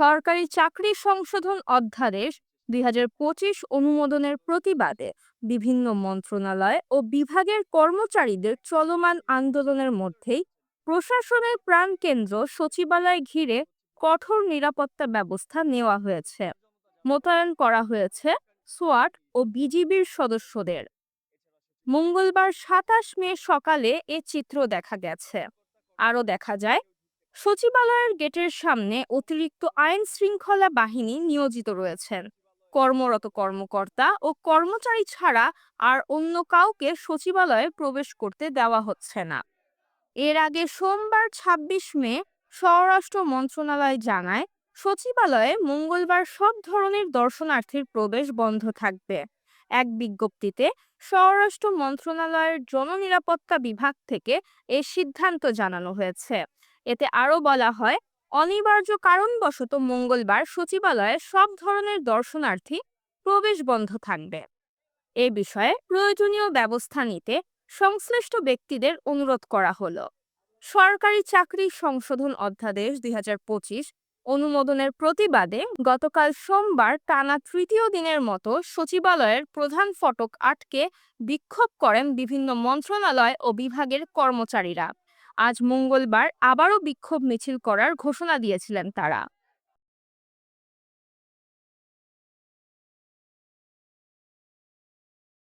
সরকারি চাকরি সংশোধন অধ্যাদেশ ২০২৫ অনুমোদনের প্রতিবাদে বিভিন্ন মন্ত্রণালয় ও বিভাগের কর্মচারীদের চলমান আন্দোলনের মধ্যেই প্রশাসনের প্রাণকেন্দ্র সচিবালয় ঘিরে কঠোর নিরাপত্তা ব্যবস্থা নেওয়া হয়েছে। মোতায়েন করা হয়েছে সোয়াট ও বিজিবির সদস্যদের। মঙ্গলবার ২৭ মে সকালে এ চিত্র দেখা গেছে। আরও দেখা যায়, সচিবালয়ের গেটের সামনে অতিরিক্ত আইন শৃঙ্খলা বাহিনী নিয়োজিত রয়েছেন। কর্মরত কর্মকর্তা ও কর্মচারী ছাড়া আর অন্য কাউকে সচিবালয়ে প্রবেশ করতে দেওয়া হচ্ছে না। এর আগে সোমবার ২৬ মে স্বরাষ্ট্র মন্ত্রণালয় জানায়, সচিবালয়ে মঙ্গলবার সব ধরনের দর্শনার্থীর প্রবেশ বন্ধ থাকবে। এক বিজ্ঞপ্তিতে স্বরাষ্ট্র মন্ত্রণালয়ের জননিরাপত্তা বিভাগ থেকে এ সিদ্ধান্ত জানানো হয়েছে। এতে আরও বলা হয়, অনিবার্য কারণবশত মঙ্গলবার সচিবালয়ে সব ধরনের দর্শনার্থী প্রবেশ বন্ধ থাকবে। এ বিষয়ে প্রয়োজনীয় ব্যবস্থা নিতে সংশ্লিষ্ট ব্যক্তিদের অনুরোধ করা হলো। সরকারি চাকরি সংশোধন অধ্যাদেশ ২০২৫ অনুমোদনের প্রতিবাদে গতকাল সোমবার টানা তৃতীয় দিনের মতো সচিবালয়ের প্রধান ফটক আটকে বিক্ষোভ করেন বিভিন্ন মন্ত্রণালয় ও বিভাগের কর্মচারীরা। আজ মঙ্গলবার আবারও বিক্ষোভ মিছিল করার ঘোষণা দিয়েছিলেন তারা।